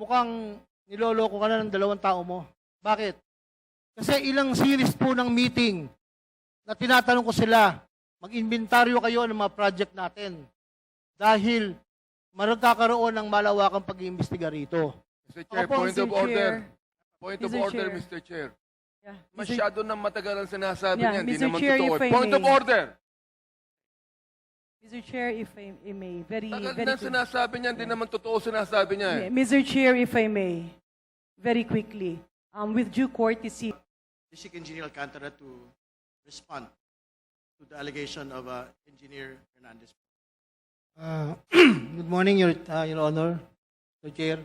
mukhang niloloko ka na ng dalawang tao mo. Bakit? Kasi ilang series po ng meeting na tinatanong ko sila, mag-inventaryo kayo ng mga project natin. Dahil magkakaroon ng malawakang pag-iimbestiga rito. Mr. Chair, Opo, point of Mr. order. Chair. Point of Mr. order, Chair. Mr. Chair. Yeah, Masyado nang matagal ang sinasabi Yeah, niya, hindi Mr. naman Chair, totoo. if I Point of may. order. Mr. Chair, if I may, Tagal very na sinasabi niya, hindi naman totoo sinasabi niya eh. Mr. Chair, if I may, very quickly, with due courtesy, District Engineer Alcantara to respond to the allegation of Engineer Hernandez. Good morning, Your Honor, Your Chair.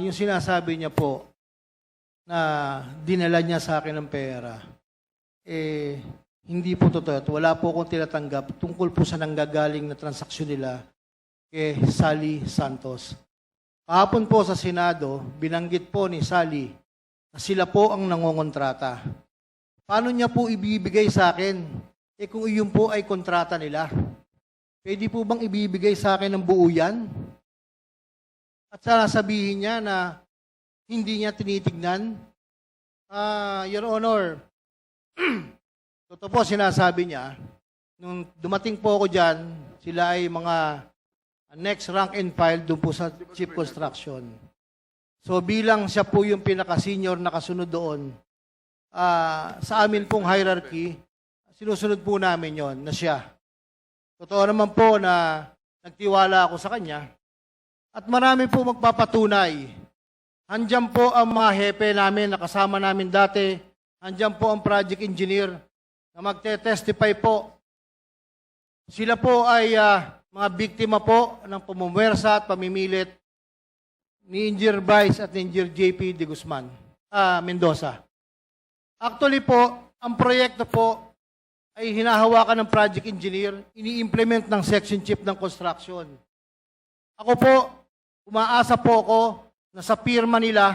Yung sinasabi niya po na dinala niya sa akin ng pera, hindi po totoo. At wala po akong tinatanggap tungkol po sa nanggagaling na transaksyon nila kay Sally Santos. Kahapon po sa Senado, binanggit po ni Sally na sila po ang nangongontrata. Paano niya po ibibigay sa akin? Kung iyon po ay kontrata nila. Pwede po bang ibibigay sa akin ng buo yan? At sasabihin niya na hindi niya tinitignan? Your Honor, totoo po sinasabi niya, nung dumating po ako dyan, sila ay mga next rank and file doon po sa Chief Construction. So bilang siya po yung pinaka-senior na kasunod doon, sa amin pong hierarchy, sinusunod po namin yon na siya. Totoo naman po na nagtiwala ako sa kanya at marami po magpapatunay. Handyan po ang mga hepe namin na kasama namin dati. Handyan po ang project engineer na magte-testify po. Sila po ay mga biktima po ng pamumwersa at pamimilit ni Engineer Bryce at ni Engineer JP de Guzman, Mendoza. Actually po, ang proyekto po ay hinahawakan ng project engineer, ini-implement ng section chief ng construction. Ako po, umaasa po ako na sa pirma nila,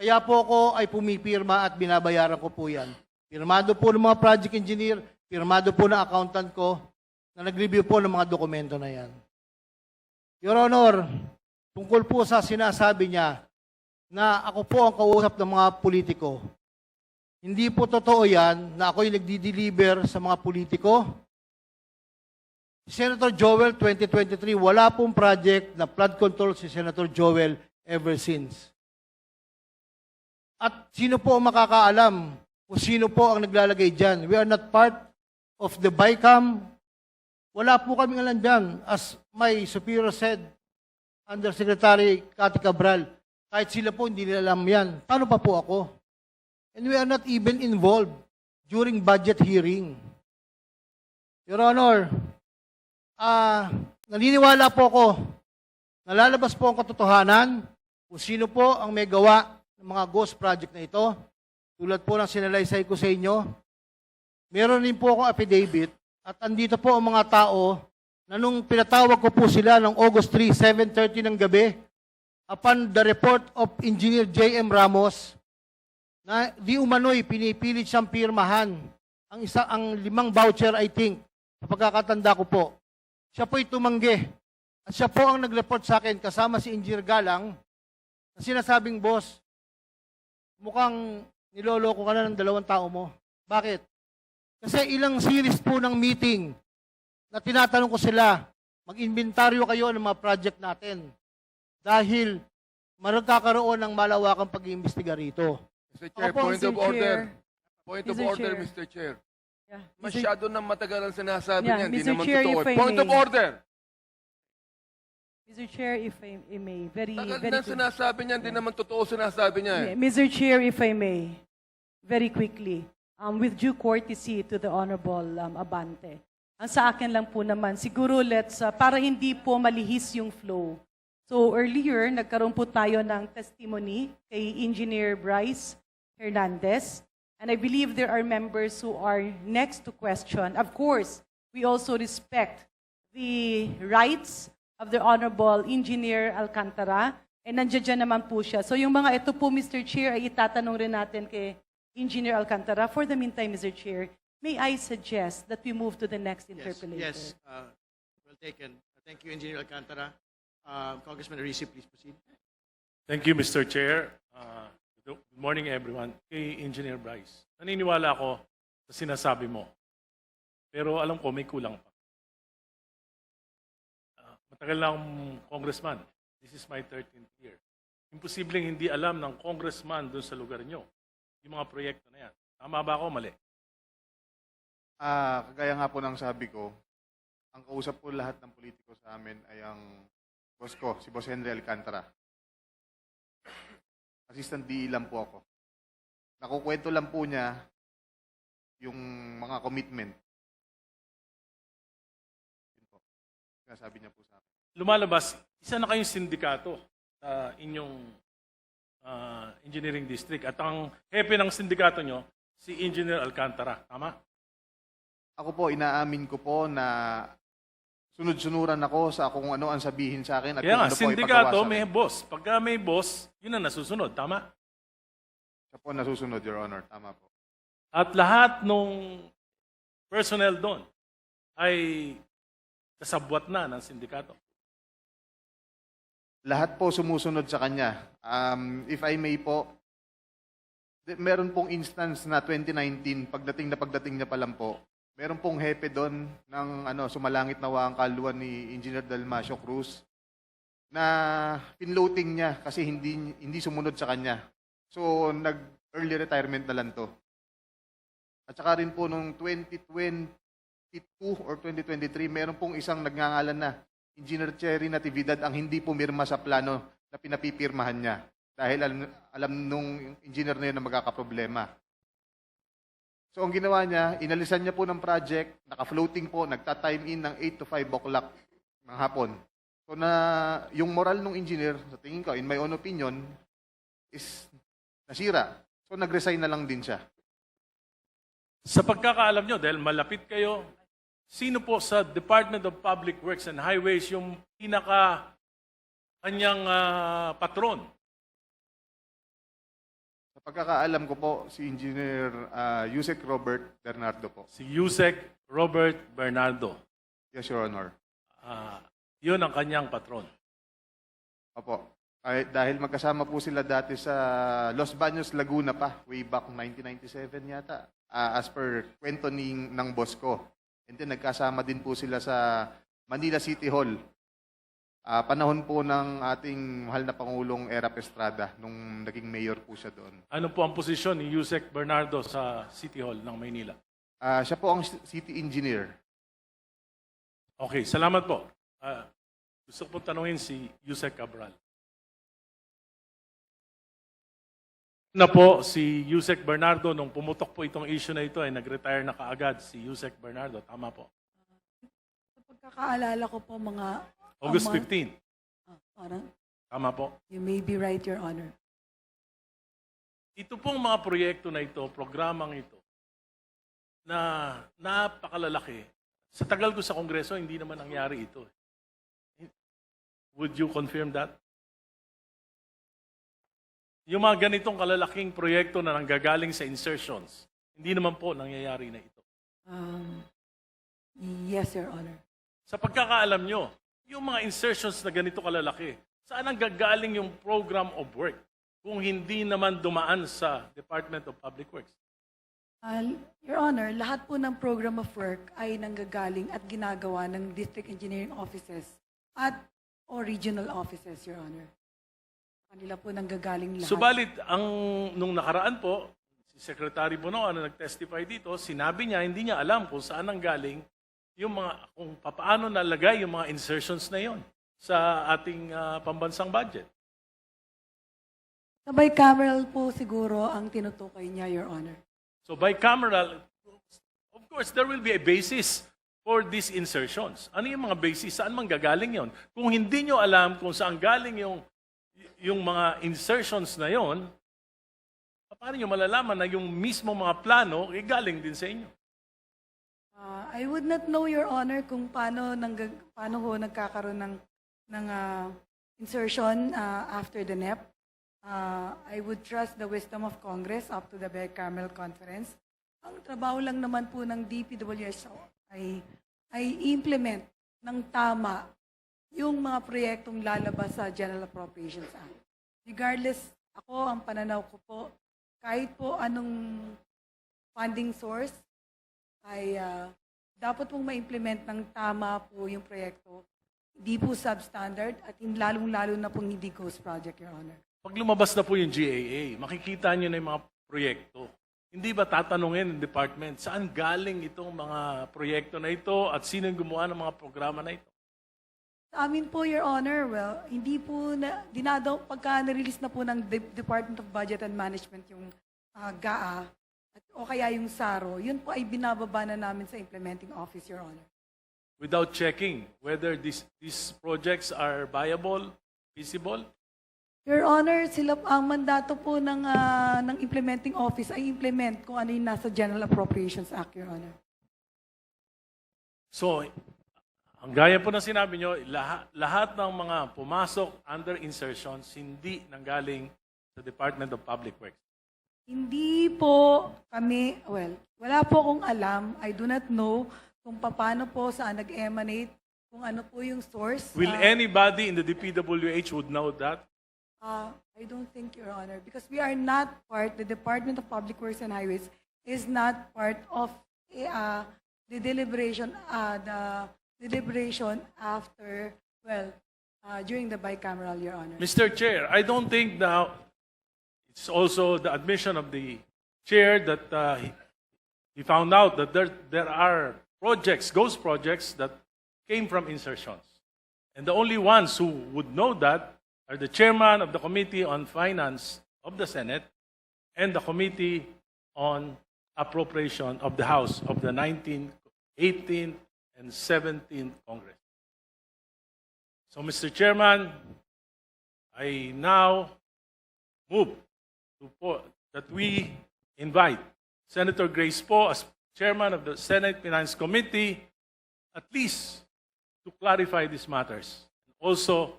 kaya po ako ay pumipirma at binabayaran ko po yan. Pirmado po ng mga project engineer, pirmado po ng accountant ko na nag-review po ng mga dokumento na yan. Your Honor, tungkol po sa sinasabi niya na ako po ang kausap ng mga politiko, hindi po totoo yan na ako'y nagdi-deliver sa mga politiko. Senator Joel 2023, wala pong project na flood control si Senator Joel ever since. At sino po ang makakaalam kung sino po ang naglalagay dyan? We are not part of the BICAM. Wala po kaming alam dyan. As my superior said, Undersecretary Cathy Cabral, kahit sila po hindi nila alam yan. Paano pa po ako? And we are not even involved during budget hearing. Your Honor, naniniwala po ako, nalalabas po ang katotohanan kung sino po ang may gawa ng mga ghost project na ito. Tulad po ng sinalaysay ko sa inyo, meron din po akong affidavit at andito po ang mga tao na nung pinatawag ko po sila ng August 3, 7:30 ng gabi, upon the report of Engineer J.M. Ramos, na di umano'y pinipilit siyang pirmahan ang 5 voucher, I think, sa pagkakatanda ko po. Siya po'y tumanggi. At siya po ang nag-report sa akin kasama si Engineer Galang na sinasabing, boss, mukhang niloloko ka na ng dalawang tao mo. Bakit? Kasi ilang series po ng meeting na tinatanong ko sila, mag-inventaryo kayo ng mga project natin. Dahil magkakaroon ng malawakang pag-iimbestiga rito. Mr. Chair, Opo, point Mr. of order. Chair. Point of Mr. order, Chair. Mr. Chair. yeah, Masyado nang matagal ang sinasabi Yeah, niya, hindi Mr. naman Chair, totoo. if I Point of may. order. Mr. Chair, if I may, very Tagal na quickly. sinasabi niya, hindi naman totoo sinasabi niya eh. Mr. Chair, if I may, very quickly, with due courtesy to the Honorable Abante. Ang sa akin lang po naman, siguro para hindi po malihis yung flow. So earlier, nagkaroon po tayo ng testimony kay Engineer Bryce Hernandez. And I believe there are members who are next to question. Of course, we also respect the rights of the Honorable Engineer Alcantara. And nandiyan dyan naman po siya. So yung mga ito po, Mr. Chair, ay itatanong rin natin kay Engineer Alcantara. For the meantime, Mr. Chair, may I suggest that we move to the next interpolator? Yes, well taken. Thank you, Engineer Alcantara. Congressman Arisi, please proceed. Thank you, Mr. Chair. Good morning, everyone. Kay Engineer Bryce, naniniwala ako sa sinasabi mo. Pero alam ko, may kulang pa. Matagal na akong congressman. This is my 13th year. Imposibleng hindi alam ng congressman doon sa lugar nyo yung mga proyekto na yan. Tama ba ako? Mali. Kagaya nga po ng sabi ko, ang kausap po lahat ng politiko sa amin ay ang boss ko, si Boss Henry Alcantara. Assistant DE lang po ako. Nakukwento lang po niya yung mga commitment. Yun po. Sinasabi niya po sa akin. Lumalabas, isa na kayong sindikato sa inyong engineering district. At ang hepe ng sindikato nyo, si Engineer Alcantara. Tama? Ako po, inaamin ko po na sunod-sunuran ako sa kung ano ang sabihin sa akin at Kaya kung nga, ano po sindikato ipagawa sa may akin. boss. Pagka may boss, yun ang nasusunod. Tama? Siya po nasusunod, Your Honor. Tama po. At lahat nung personnel doon ay kasabwat na ng sindikato. Lahat po sumusunod sa kanya. If I may po, meron pong instance na 2019, pagdating niya pa lang po, meron pong hepe doon ng sumalangit na waang kaluan ni Engineer Dalmacio Cruz na pinloating niya kasi hindi sumunod sa kanya. So, nag-early retirement na lang to. At saka rin po nung 2022 or 2023, meron pong isang nagngangalan na Engineer Cherry Natividad ang hindi pumirma sa plano na pinapipirmahan niya. Dahil alam nung engineer na yun na magkakaproblema. So ang ginawa niya, inalisan niya po ng project, naka-floating po, nagta-time in ng 8 to 5 o'clock ng hapon. So na yung moral ng engineer, sa tingin ko, in my own opinion, is nasira. So nag-resign na lang din siya. Sa pagkakaalam nyo, dahil malapit kayo, sino po sa Department of Public Works and Highways yung kanyang patron? Sa pagkakaalam ko po, si Engineer Yusek Robert Bernardo po. Si Yusek Robert Bernardo. Yes, Your Honor. Yun ang kanyang patron. Opo. Dahil magkasama po sila dati sa Los Baños, Laguna pa, way back 1997 yata, as per kwento ng boss ko. And then nagkasama din po sila sa Manila City Hall. Panahon po ng ating mahal na Pangulong Erap Estrada nung naging mayor po siya doon. Ano po ang posisyon ni Yusek Bernardo sa City Hall ng Maynila? Siya po ang city engineer. Okay, salamat po. Gusto ko tanungin si Yusek Cabral. Na po si Yusek Bernardo, nung pumutok po itong issue na ito, ay nag-retire na kaagad si Yusek Bernardo. Tama po. Sa pagkakaalala ko po mga... August 15. Parang, Tama po. you may be right, Your Honor. Ito pong mga proyekto na ito, programang ito, na napakalalaki. Sa tagal ko sa Kongreso, hindi naman nangyari ito. Would you confirm that? Yung mga ganitong kalalaking proyekto na nanggagaling sa insertions, hindi naman po nangyayari na ito. Yes, Your Honor. Sa pagkakaalam nyo, yung mga insertions na ganito kalalaki, saan ang gagaling yung program of work kung hindi naman dumaan sa Department of Public Works? Your Honor, lahat po ng program of work ay nanggagaling at ginagawa ng district engineering offices at o regional offices, Your Honor. Kanila po nanggagaling lahat. Subalit, nung nakaraan po, si Secretary Bonoan na nag-testify dito, sinabi niya, hindi niya alam kung saan ang galing yung kung paano nalagay yung mga insertions na yon sa ating pambansang budget. Sa bicameral po siguro ang tinutukoy niya, Your Honor. So bicameral, of course, there will be a basis for these insertions. Ano yung mga basis? Saan manggagaling yon? Kung hindi nyo alam kung saan galing yung mga insertions na yon, paano nyo malalaman na yung mismo mga plano galing din sa inyo? I would not know, Your Honor, kung paano ho nagkakaroon ng insertion after the NEP. I would trust the wisdom of Congress up to the bicameral conference. Ang trabaho lang naman po ng DPWH ay implement ng tama yung mga proyektong lalabas sa General Appropriations Act. regardless, ako, ang pananaw ko po, kahit po anong funding source, ay dapat pong ma-implement ng tama po yung proyekto. Hindi po substandard at lalong-lalo na pong hindi ghost project, Your Honor. Pag lumabas na po yung GAA, makikita nyo na yung mga proyekto. Hindi ba tatanungin ng department, saan galing itong mga proyekto na ito at sino yung gumawa ng mga programa na ito? Sa amin po, Your Honor, well, hindi po na, pagka na-release na po ng Department of Budget and Management yung GAA, o kaya yung SARO, yun po ay binababa na namin sa implementing office, Your Honor. Without checking whether these projects are viable, feasible? Your Honor, ang mandato po ng implementing office ay implement kung ano yung nasa General Appropriations Act, Your Honor. So, ang gaya po na sinabi nyo, lahat ng mga pumasok under insertions, hindi nanggaling sa Department of Public Works. Hindi po kami, well, wala po akong alam. I do not know kung paano po saan nag-emanate, kung ano po yung source. Will anybody in the DPWH would know that? I don't think, Your Honor, because we are not the Department of Public Works and Highways is not part of the deliberation after, during the bicameral, Your Honor. Mr. Chair, I don't think now it's also the admission of the chair that he found out that there are projects, ghost projects that came from insertions. And the only ones who would know that are the chairman of the Committee on Finance of the Senate and the Committee on Appropriation of the House of the 19th, 18th, and 17th Congress. So, Mr. Chairman, I now move that we invite Senator Grace Poe as Chairman of the Senate Finance Committee, at least to clarify these matters. Also,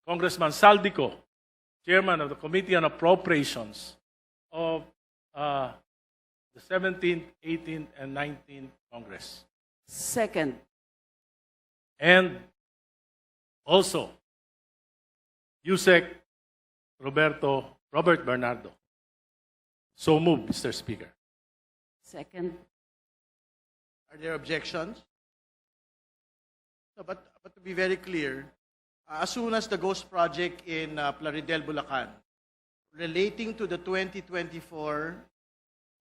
Congressman Saldico, Chairman of the Committee on Appropriations of the 17th, 18th, and 19th Congress. Second. And also, Yusek Robert Bernardo. So move, Mr. Speaker. Second. Are there objections? No, but to be very clear, as soon as the ghost project in Plaridel, Bulacan, relating to the 2024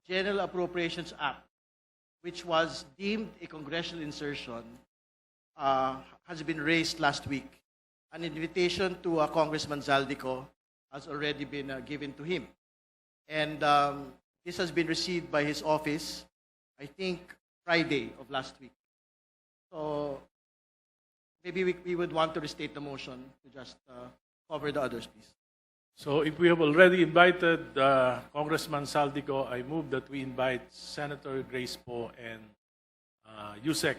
General Appropriations Act, which was deemed a congressional insertion, has been raised last week. An invitation to Congressman Zaldico has already been given to him. And this has been received by his office, I think, Friday of last week. So maybe we would want to restate the motion to just cover the others, please. So if we have already invited Congressman Saldico, I move that we invite Senator Grace Poe and Yusek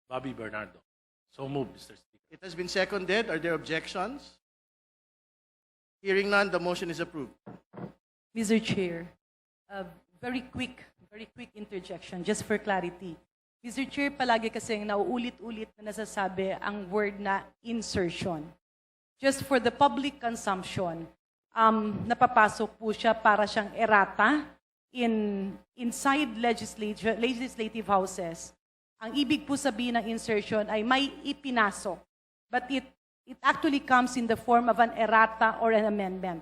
Bobby Bernardo. So move, Mr. Speaker. It has been seconded. Are there objections? Hearing none, the motion is approved. Mr. Chair, very quick interjection, just for clarity. Mr. Chair, palagi kasing nauulit-ulit na nasasabi ang word na insertion. Just for the public consumption, napapasok po siya para siyang errata inside legislative houses. Ang ibig po sabihin ng insertion ay may ipinasok, but it actually comes in the form of an errata or an amendment.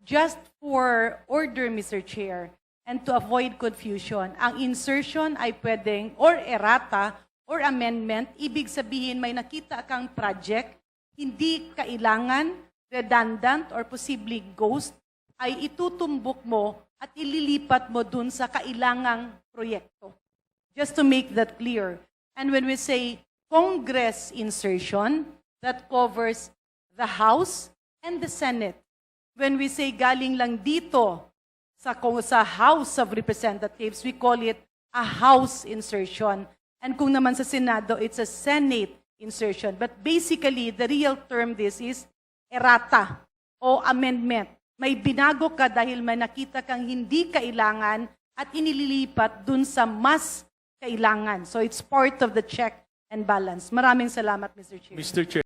Just for order, Mr. Chair, and to avoid confusion, ang insertion ay pwedeng or errata or amendment, ibig sabihin may nakita kang project, hindi kailangan, redundant, or possibly ghost, ay itutumbok mo at ililipat mo dun sa kailangang proyekto. Just to make that clear. And when we say Congress insertion, that covers the House and the Senate. When we say galing lang dito sa House of Representatives, we call it a House insertion. And kung naman sa Senado, it's a Senate insertion. But basically, the real term this is errata o amendment. May binago ka dahil may nakita kang hindi kailangan at inililipat dun sa mas kailangan. So it's part of the check and balance. Maraming salamat, Mr. Chair. Mr. Chair.